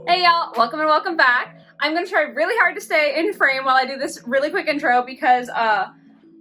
Hey y'all, welcome and welcome back. I'm gonna try really hard to stay in frame while I do this really quick intro because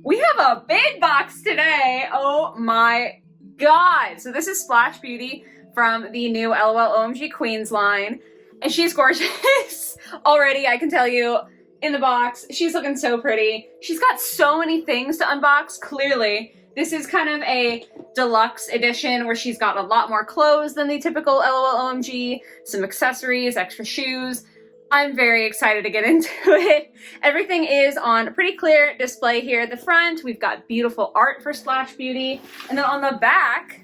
we have a big box today. Oh my god. So this is Splash Beauty from the new LOL OMG Queens line. And she's gorgeous. Already, I can tell you, in the box. She's looking so pretty. She's got so many things to unbox, clearly. This is kind of a deluxe edition where she's got a lot more clothes than the typical LOL OMG, some accessories, extra shoes. I'm very excited to get into it. Everything is on pretty clear display here at the front. We've got beautiful art for Splash Beauty. And then on the back,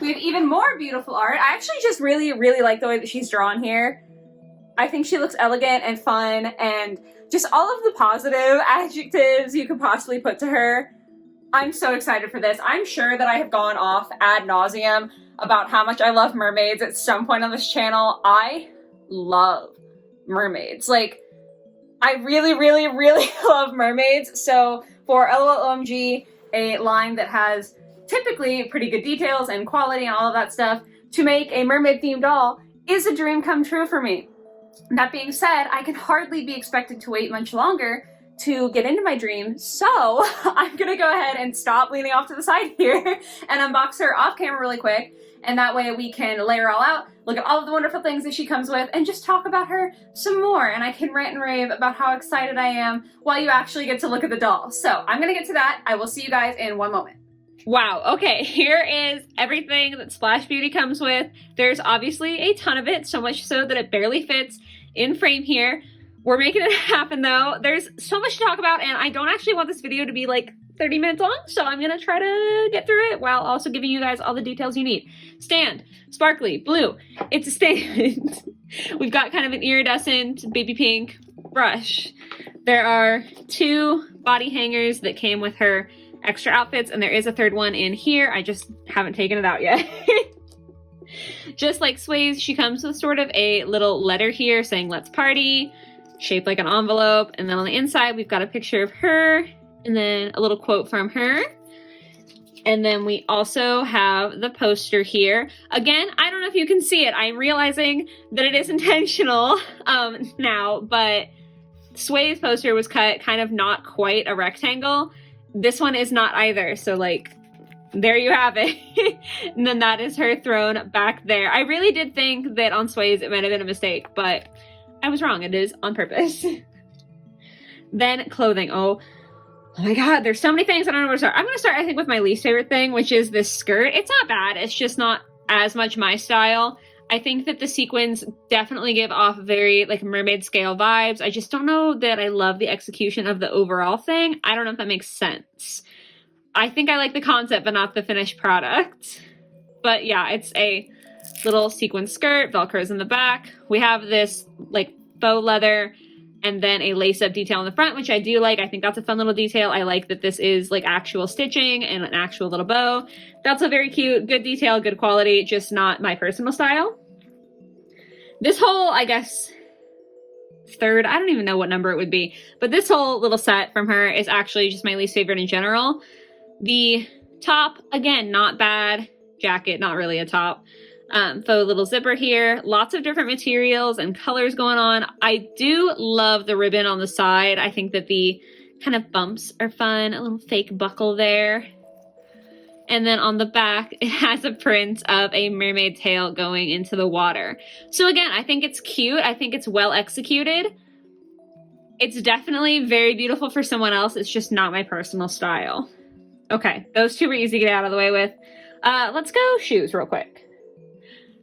we have even more beautiful art. I actually just really like the way that she's drawn here. I think she looks elegant and fun and just all of the positive adjectives you could possibly put to her. I'm so excited for this. I'm sure that I have gone off ad nauseum about how much I love mermaids at some point on this channel. I love mermaids. Like, I really love mermaids. So for LOL OMG, a line that has typically pretty good details and quality and all of that stuff, to make a mermaid themed doll is a dream come true for me. That being said, I can hardly be expected to wait much longer to get into my dream, so I'm gonna go ahead and stop leaning off to the side here and unbox her off camera really quick, and that way we can lay her all out, look at all of the wonderful things that she comes with, and just talk about her some more, and I can rant and rave about how excited I am while you actually get to look at the doll. So I'm gonna get to that. I will see you guys in one moment. Wow, okay, here is everything that Splash Beauty comes with. There's obviously a ton of it, so much so that it barely fits in frame here. We're making it happen though. There's so much to talk about, and I don't actually want this video to be like 30 minutes long, so I'm gonna try to get through it while also giving you guys all the details you need. Stand, sparkly, blue. It's a stand. We've got kind of an iridescent baby pink brush. There are 2 body hangers that came with her extra outfits, and there is a third one in here. I just haven't taken it out yet. Just like Sways, she comes with sort of a little letter here saying "Let's party," shaped like an envelope, and then on the inside we've got a picture of her and then a little quote from her. And then we also have the poster here. Again, I don't know if you can see it. I'm realizing that it is intentional now, but Sway's poster was cut kind of not quite a rectangle. This one is not either, so like, there you have it. And then that is her thrown back there. I really did think that on Sway's it might have been a mistake, but I was wrong. It is on purpose. Then clothing. Oh my god, there's so many things. I don't know where to start. I'm going to start, I think, with my least favorite thing, which is this skirt. It's not bad. It's just not as much my style. I think that the sequins definitely give off very like mermaid scale vibes. I just don't know that I love the execution of the overall thing. I don't know if that makes sense. I think I like the concept, but not the finished product. But yeah, it's a little sequin skirt, Velcro's in the back. We have this like faux leather and then a lace-up detail in the front, which I do like. I think that's a fun little detail. I like that this is like actual stitching and an actual little bow. That's a very cute, good detail, good quality, just not my personal style. This whole, I guess, third, I don't even know what number it would be, but this whole little set from her is actually just my least favorite in general. The top, again, not bad. Jacket, not really a top. Faux little zipper here. Lots of different materials and colors going on. I do love the ribbon on the side. I think that the kind of bumps are fun. A little fake buckle there. And then on the back, it has a print of a mermaid tail going into the water. So again, I think it's cute. I think it's well executed. It's definitely very beautiful for someone else. It's just not my personal style. Okay, those 2 were easy to get out of the way with. Let's go shoes real quick.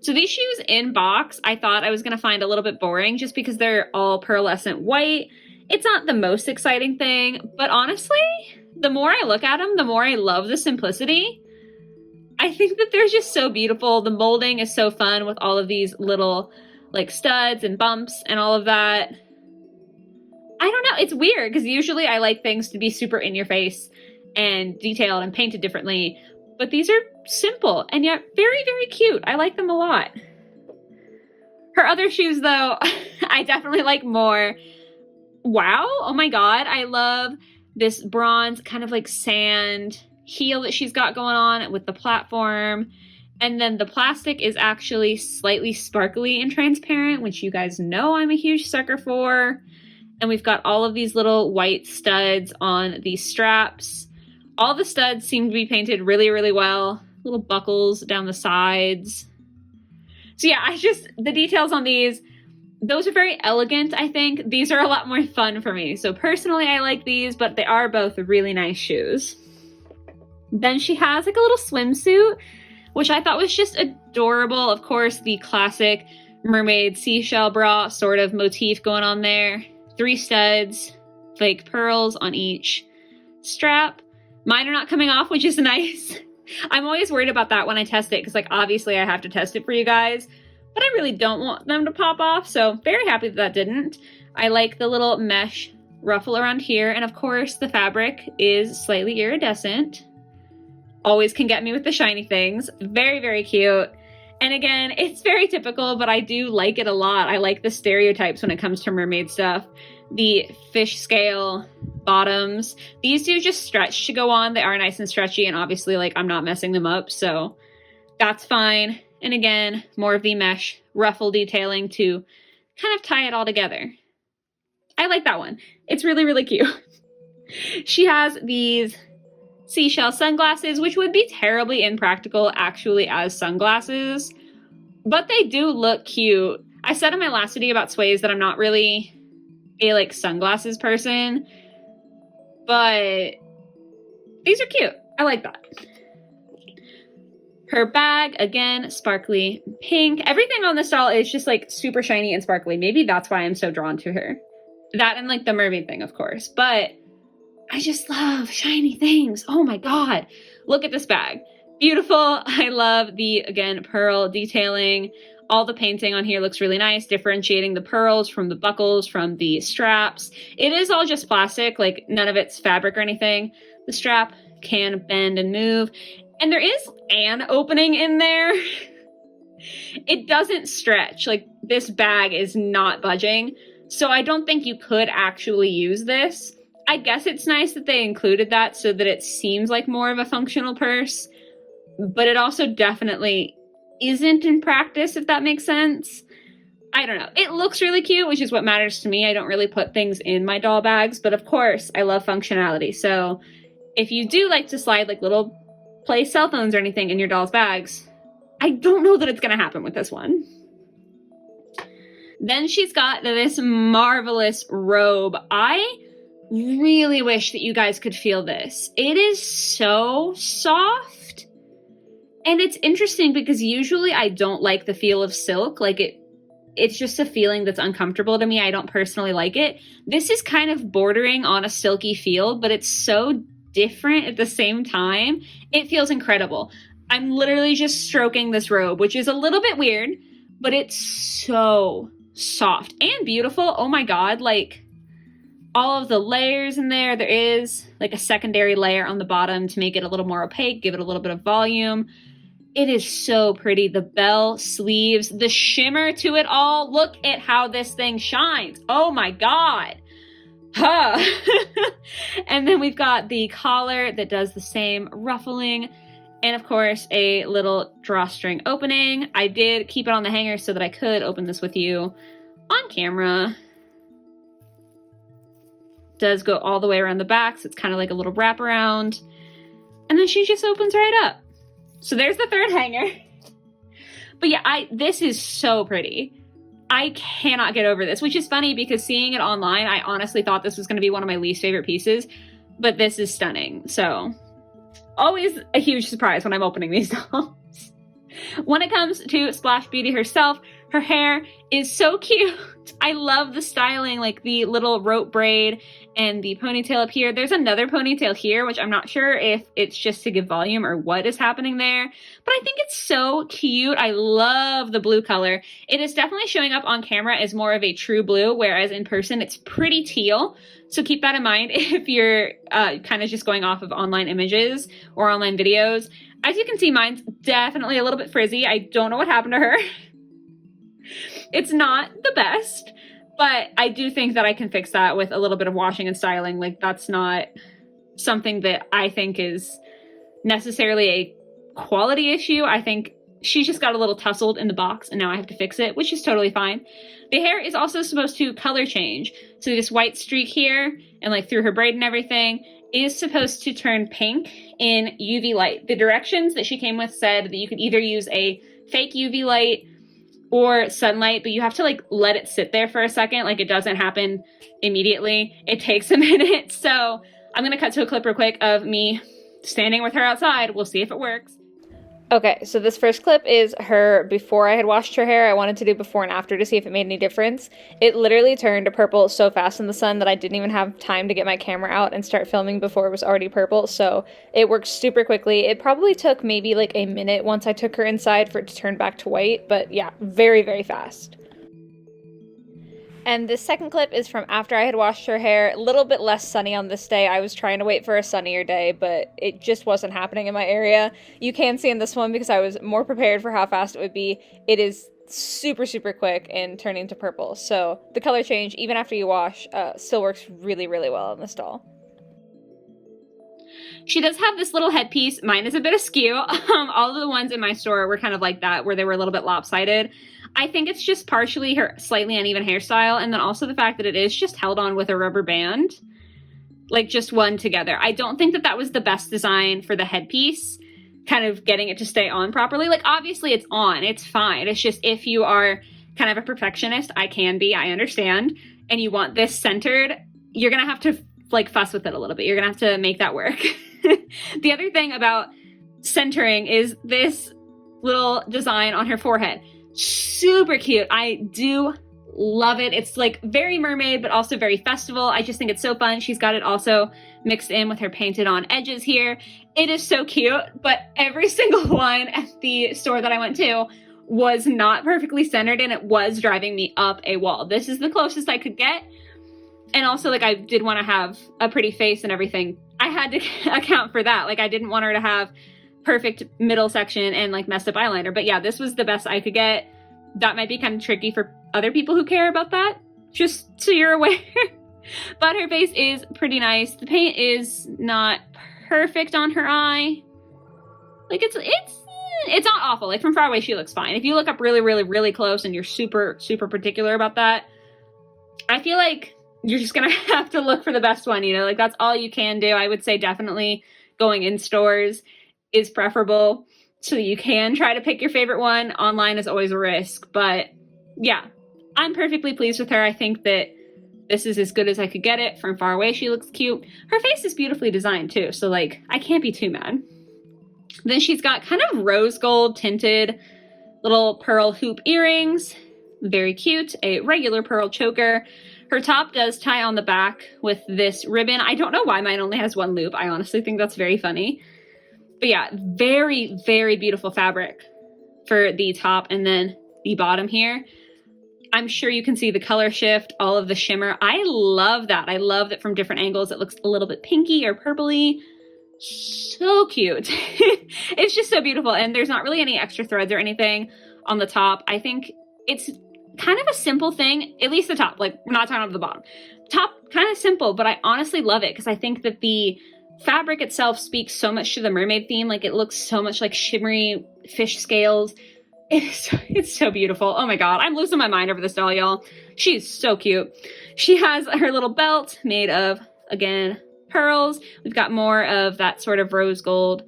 So these shoes in box, I thought I was going to find a little bit boring just because they're all pearlescent white. It's not the most exciting thing, but honestly, the more I look at them, the more I love the simplicity. I think that they're just so beautiful. The molding is so fun with all of these little like studs and bumps and all of that. I don't know, it's weird because usually I like things to be super in your face and detailed and painted differently, but these are simple and yet very cute. I like them a lot. Her other shoes though, I definitely like more. Wow, oh my god, I love this bronze kind of like sand heel that she's got going on with the platform And then the plastic is actually slightly sparkly and transparent, which you guys know I'm a huge sucker for. And we've got all of these little white studs on these straps. All the studs seem to be painted really, really well. Little buckles down the sides. So yeah, the details on these, those are very elegant, I think. These are a lot more fun for me. So personally, I like these, but they are both really nice shoes. Then she has like a little swimsuit, which I thought was just adorable. Of course, the classic mermaid seashell bra sort of motif going on there. 3 studs, fake pearls on each strap. Mine are not coming off, which is nice. I'm always worried about that when I test it, because like obviously I have to test it for you guys, but I really don't want them to pop off, so very happy that didn't. I like the little mesh ruffle around here, and of course the fabric is slightly iridescent. Always can get me with the shiny things. Very, very cute. And again, it's very typical, but I do like it a lot. I like the stereotypes when it comes to mermaid stuff. The fish scale bottoms. These do just stretch to go on. They are nice and stretchy, and obviously like I'm not messing them up, so that's fine. And again, more of the mesh ruffle detailing to kind of tie it all together. I like that one. It's really, really cute. She has these seashell sunglasses, which would be terribly impractical actually as sunglasses, but they do look cute. I said in my last video about sways that I'm not really a like sunglasses person, but these are cute. I like that. Her bag, again, sparkly pink. Everything on this doll is just like super shiny and sparkly. Maybe that's why I'm so drawn to her. That and like the mermaid thing, of course, but I just love shiny things. Oh my God. Look at this bag. Beautiful. I love the, again, pearl detailing. All the painting on here looks really nice, differentiating the pearls from the buckles, from the straps. It is all just plastic, like none of it's fabric or anything. The strap can bend and move. And there is an opening in there. It doesn't stretch. Like this bag is not budging. So I don't think you could actually use this. I guess it's nice that they included that so that it seems like more of a functional purse, but it also definitely isn't in practice, if that makes sense. I don't know. It looks really cute, which is what matters to me. I don't really put things in my doll bags, but of course I love functionality. So if you do like to slide like little play cell phones or anything in your doll's bags, I don't know that it's going to happen with this one. Then she's got this marvelous robe. I really wish that you guys could feel this. It is so soft. And it's interesting because usually I don't like the feel of silk. Like it's just a feeling that's uncomfortable to me. I don't personally like it. This is kind of bordering on a silky feel, but it's so different at the same time. It feels incredible. I'm literally just stroking this robe, which is a little bit weird, but it's so soft and beautiful. Oh my God, like all of the layers in there. There is like a secondary layer on the bottom to make it a little more opaque, give it a little bit of volume. It is so pretty. The bell sleeves, the shimmer to it all. Look at how this thing shines. Oh my God. Huh. And then we've got the collar that does the same ruffling. And of course, a little drawstring opening. I did keep it on the hanger so that I could open this with you on camera. Does go all the way around the back, so it's kind of like a little wraparound. And then she just opens right up. So there's the third hanger. But yeah, this is so pretty. I cannot get over this, which is funny because seeing it online, I honestly thought this was going to be one of my least favorite pieces, but this is stunning. So always a huge surprise when I'm opening these dolls. When it comes to Splash Beauty herself, her hair is so cute. I love the styling, like the little rope braid and the ponytail up here. There's another ponytail here, which I'm not sure if it's just to give volume or what is happening there, but I think it's so cute. I love the blue color. It is definitely showing up on camera as more of a true blue, whereas in person it's pretty teal. So keep that in mind if you're kind of just going off of online images or online videos. As you can see, mine's definitely a little bit frizzy. I don't know what happened to her. It's not the best, but I do think that I can fix that with a little bit of washing and styling. Like, that's not something that I think is necessarily a quality issue. I think she's just got a little tussled in the box and now I have to fix it, which is totally fine. The hair is also supposed to color change. So this white streak here and like through her braid and everything is supposed to turn pink in UV light. The directions that she came with said that you could either use a fake UV light or sunlight, but you have to like let it sit there for a second. Like it doesn't happen immediately. It takes a minute. So I'm gonna cut to a clip real quick of me standing with her outside. We'll see if it works. Okay, so this first clip is her before I had washed her hair. I wanted to do before and after to see if it made any difference. It literally turned purple so fast in the sun that I didn't even have time to get my camera out and start filming before it was already purple, so it worked super quickly. It probably took maybe like a minute once I took her inside for it to turn back to white, but yeah, very, very fast. And this second clip is from after I had washed her hair. A little bit less sunny on this day. I was trying to wait for a sunnier day, but it just wasn't happening in my area. You can see in this one because I was more prepared for how fast it would be. It is super, super quick and turning to purple. So the color change, even after you wash, still works really, really well on this doll. She does have this little headpiece. Mine is a bit askew. All of the ones in my store were kind of like that, where they were a little bit lopsided. I think it's just partially her slightly uneven hairstyle, and then also the fact that it is just held on with a rubber band, like just one together. I don't think that that was the best design for the headpiece, kind of getting it to stay on properly. Like, obviously it's on, it's fine. It's just if you are kind of a perfectionist, I can be, I understand, and you want this centered, you're gonna have to like fuss with it a little bit. You're gonna have to make that work. The other thing about centering is this little design on her forehead. Super cute. I do love it. It's like very mermaid, but also very festival. I just think it's so fun. She's got it also mixed in with her painted on edges here. It is so cute, but every single one at the store that I went to was not perfectly centered, and it was driving me up a wall. This is the closest I could get. And also, like, I did want to have a pretty face and everything. I had to account for that. Like, I didn't want her to have perfect middle section and like messed up eyeliner. But yeah, this was the best I could get. That might be kind of tricky for other people who care about that, just so you're aware. But her face is pretty nice. The paint is not perfect on her eye. Like it's not awful. Like from far away, she looks fine. If you look up really, really, really close and you're super, super particular about that, I feel like you're just gonna have to look for the best one, you know, like that's all you can do. I would say definitely going in stores is preferable, so you can try to pick your favorite one. Online is always a risk, but yeah, I'm perfectly pleased with her. I think that this is as good as I could get it. From far away, she looks cute. Her face is beautifully designed too, so like I can't be too mad. Then she's got kind of rose gold tinted little pearl hoop earrings, very cute, a regular pearl choker. Her top does tie on the back with this ribbon. I don't know why mine only has one loop. I honestly think that's very funny. But yeah, very, very beautiful fabric for the top and then the bottom here. I'm sure you can see the color shift, all of the shimmer. I love that. I love that from different angles it looks a little bit pinky or purpley. So cute. It's just so beautiful. And there's not really any extra threads or anything on the top. I think it's kind of a simple thing, at least the top. Like, we're not talking about the bottom. Top, kind of simple, but I honestly love it because I think that the fabric itself speaks so much to the mermaid theme. Like, it looks so much like shimmery fish scales. It's so beautiful. Oh my god, I'm losing my mind over this doll, y'all. She's so cute. She has her little belt made of, again, pearls. We've got more of that sort of rose gold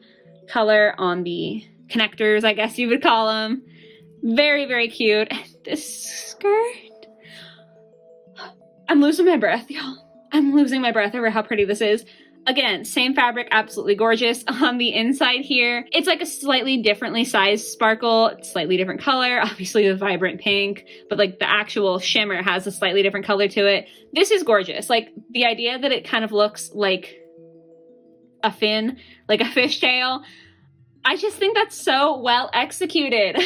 color on the connectors, I guess you would call them. Very, very cute. And this skirt. I'm losing my breath, y'all. I'm losing my breath over how pretty this is. Again, same fabric, absolutely gorgeous. On the inside here, it's like a slightly differently sized sparkle, slightly different color, obviously the vibrant pink, but like the actual shimmer has a slightly different color to it. This is gorgeous. Like the idea that it kind of looks like a fin, like a fishtail, I just think that's so well executed.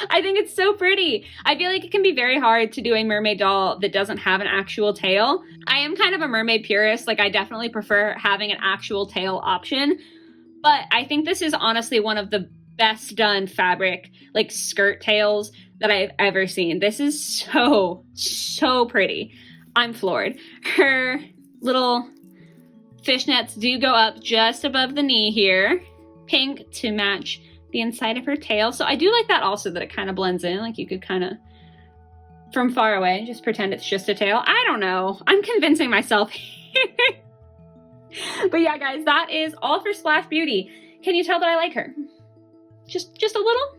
I think it's so pretty. I feel like it can be very hard to do a mermaid doll that doesn't have an actual tail. I am kind of a mermaid purist. Like, I definitely prefer having an actual tail option. But I think this is honestly one of the best done fabric, like, skirt tails that I've ever seen. This is so, so pretty. I'm floored. Her little fishnets do go up just above the knee here. Pink to match the inside of her tail. So I do like that also, that it kind of blends in. Like you could kind of, from far away, just pretend it's just a tail. I don't know. I'm convincing myself. But yeah, guys, that is all for Splash Beauty. Can you tell that I like her? Just a little?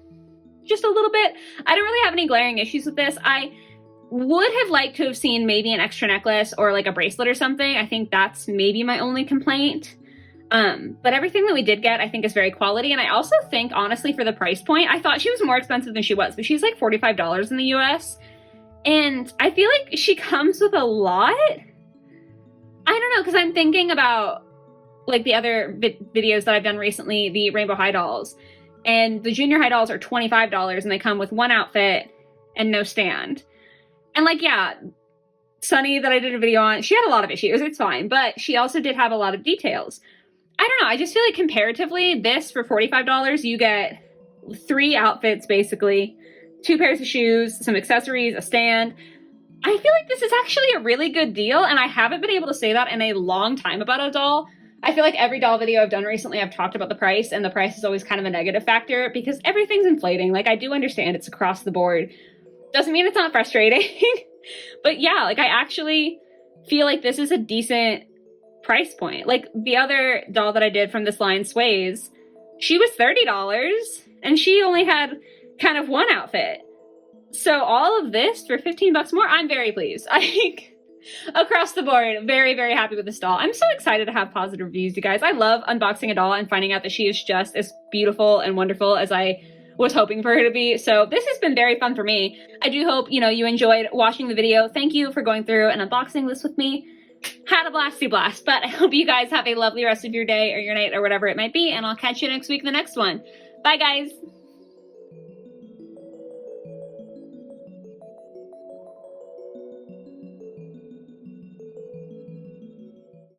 Just a little bit? I don't really have any glaring issues with this. I would have liked to have seen maybe an extra necklace or like a bracelet or something. I think that's maybe my only complaint. But everything that we did get, I think, is very quality. And I also think, honestly, for the price point, I thought she was more expensive than she was, but she's like $45 in the US. And I feel like she comes with a lot. I don't know, because I'm thinking about like the other videos that I've done recently, the Rainbow High dolls. And the Junior High dolls are $25 and they come with one outfit and no stand. And like, yeah, Sunny that I did a video on, she had a lot of issues, it's fine. But she also did have a lot of details. I don't know, I just feel like comparatively, this for $45, you get 3 outfits basically, 2 pairs of shoes, some accessories, a stand. I feel like this is actually a really good deal, and I haven't been able to say that in a long time about a doll. I feel like every doll video I've done recently, I've talked about the price, and the price is always kind of a negative factor because everything's inflating. Like, I do understand it's across the board. Doesn't mean it's not frustrating. But yeah, like, I actually feel like this is a decent price point. Like, the other doll that I did from this line, Sways, she was $30, and she only had kind of one outfit. So all of this for 15 bucks more, I'm very pleased. I think across the board, very, very happy with this doll. I'm so excited to have positive reviews, you guys. I love unboxing a doll and finding out that she is just as beautiful and wonderful as I was hoping for her to be. So this has been very fun for me. I do hope, you enjoyed watching the video. Thank you for going through and unboxing this with me. Had a blasty blast, but I hope you guys have a lovely rest of your day or your night or whatever it might be, and I'll catch you next week in the next one. Bye, guys.